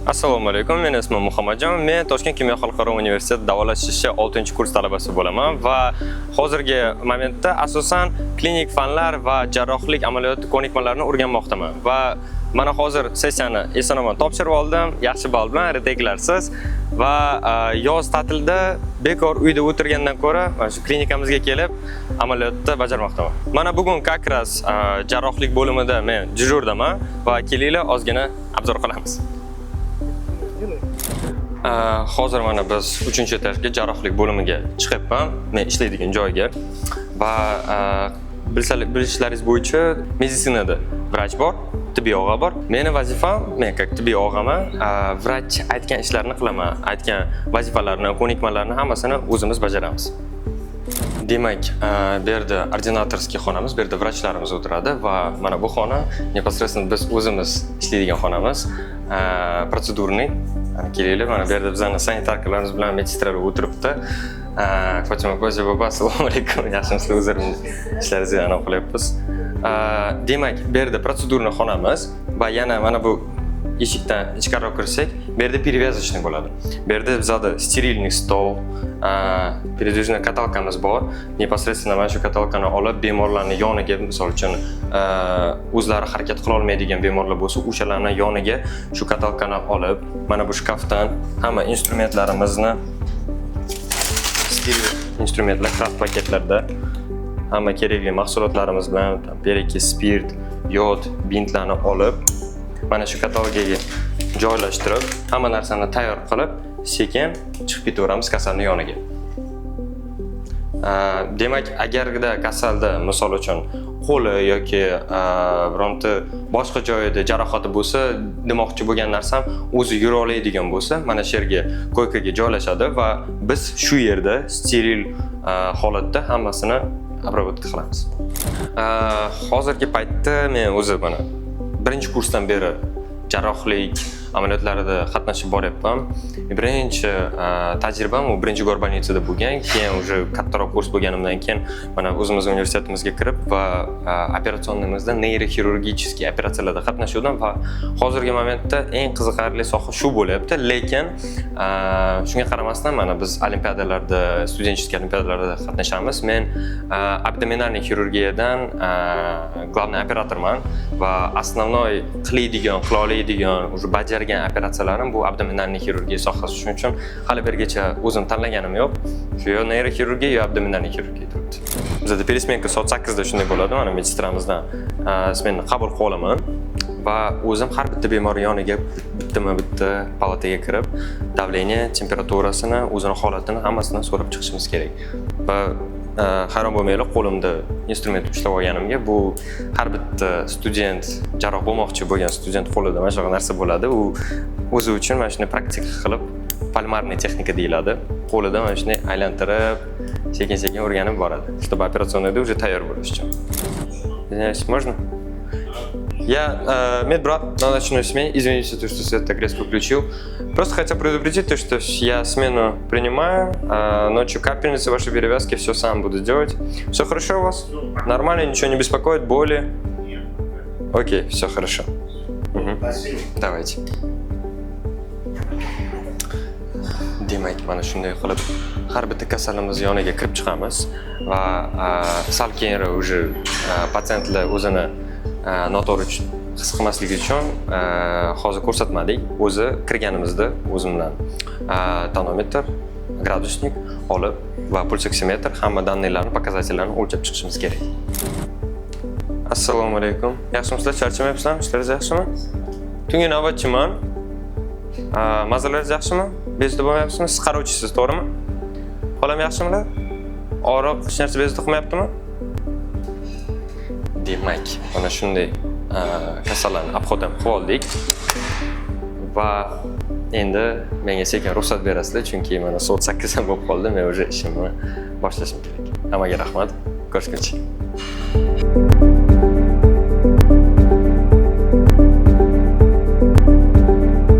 Assalomu alaykum. Men ismim Muhammadjon. Men Toshkent kimyo xalqaro universiteti davolash 6-kurs talabasi bo'laman va hozirgi momentda asosan klinik fanlar va jarrohlik amaliyot ko'nikmalarini o'rganmoqdaman. Va mana hozir sessiyani eson-omon topshirib oldim. Yaxshi ball bilan reteklarsiz va yoz ta'tilida bekor uyda o'tirgandan ko'ra mana shu klinikamizga kelib amaliyotda bajarmoqdaman. Mana bugun как раз jarrohlik bo'limida men dejurdaman va kelinglar ozgina obzor qilamiz. Hozir mana biz 3-etajga jarrohlik bo'limiga chiqibman. Men ishlaydigan joyga va bilishlaringiz bo'yicha meditsinada vrach bor, tibbiy og'a bor. Meni vazifam, men как tibbiy og'aman, vrach aytgan ishlarni qilaman, aytgan vazifalarni, ko'nikmalarni hammasini o'zimiz bajaramiz. Demak, bu yerda ordinatorskiy xonamiz, bu yerda vrachlarimiz o'tiradi va mana bu xona непосредственно biz o'zimiz ishlaydigan xonamiz. Protsedurniy kelinglar, mana bu yerda bizning sanitarkalarimiz bilan medsistralar o'tiribdi. Fatima bobo, assalomu alaykum. Yaxshimisizlar? O'zlaringiz ishlaringizni aniq qilyapmiz. Demak, bu yerda protsedurniy xonamiz va yana mana bu eshikdan ichkariroq kirsak, bu yerda перевязочный bo'ladi. Bu yerda bizda sterilniy stol, передвижный katalkamiz bor. Непосредственно mana shu katalkani olib bemorlarning yoniga, misol uchun o'zlari harakat qila olmaydigan bemorlar bo'lsa, o'shalarning yoniga shu katalkani olib, mana bu shkafdan hamma instrumentlarimizni steril instrumentlar kraft paketlarda hamma kerakli mahsulotlarimiz bilan pereki, spirt, yod, bintlarni olib mana shu katalogga joylashtirib, hamma narsani tayyor qilib, sekin chiqib ketaveramiz kasalning yoniga. Demak, agarda kasalda misol uchun qo'li yoki bironta boshqa joyida jarohati bo'lsa, demoqchi bo'lgan narsam o'zi yura oladigan bo'lsa, mana shu yerga koykaga joylashadi va biz shu yerda steril holatda hammasini обработка qilamiz. Hozirgi paytda men o'zi mana 1-kursdan beri jarrohlik amaliyotlarida qatnashib boryapman. Birinchi tajribam u 1-gorbanitsada bo'lgan, keyin уже kattaroq kurs bo'lganimdan keyin mana o'zimiz universitetimizga kirib va operatsiyonimizda neyroxirurgicheskiy operatsiyalarda qatnashuvdim va hozirgi momentda eng qiziqarli soha shu bo'lyapti. Lekin shunga qaramasdan mana biz olimpiadalarda, studentskiy olimpiadalarda qatnashamiz. Men abdominalniy xirurgiyadan главный operatorman va основной qila oladigan, уже bajargan operatsiyalarim bu abdominalniy xirurgiya sohasi. Shuning uchun hali birgacha o'zim tanlaganim yo'q. Shu yo neyroxirurgiya yo abdominalniy xirurgiya turibdi. Bizda peresmenka soat 8 da shunday bo'ladi. Mana medstramizdan smenni qabul qilib olaman va o'zim har bitta bemor yoniga bitta palataga kirib, davleniya, temperaturasini, o'zini holatini hammasini so'rab chiqishimiz kerak. Va hayron bo'lmanglar, qo'limda instrument ushlab olganimga bu har bitta student, jarroh bo'lmoqchi bo'lgan student qo'lida mana shunaqa narsa bo'ladi. U o'zi uchun mana shuni praktik qilib, palmarniy texnika deyiladi. Qo'lida mana shuni aylantirib, sekin-sekin o'rganib boradi. Чтобы operatsiyonda уже tayyor bo'lish uchun. Можно? Я, медбрат, на ночную смене, извините, что свет так резко включил. Просто хотел предупредить, что я смену принимаю, ночью капельницы, ваши перевязки, все сам буду делать. Все хорошо у вас? Нормально, ничего не беспокоит, боли? Окей, все хорошо. Спасибо. Давайте. Demak, mana shunday qilib har bitta kasalimiz yoniga kirib chiqamiz va sal keyinroq уже patsientlar o'zini noto'g'ri his qilmasligi uchun hozir ko'rsatmadik. O'zi kirganimizda o'zim bilan tonometr, gradusnik olib va pulsoksimetr hamma daniylarni, показательlarni o'lchab chiqishimiz kerak. Assalomu alaykum. Yaxshimisizlar? Charchamayapsizlarmi? Ishlaringiz yaxshimi? Tungi navbatchiman. Mazalaringiz yaxshimi? Bezda bo'lmayapsizmi? Siz qarovchisiz, to'g'rimi? Xolam yaxshimilar? Og'riq, hech narsa bezda qilmayaptimi? Demak, mana shunday kasallarni obhoddan qilib oldik va endi menga sekin ruxsat berasizlar, chunki mana soat 8 bo'lib qoldi. Men уже ishimni boshlashim kerak. Hammaga rahmat. Ko'rishguncha.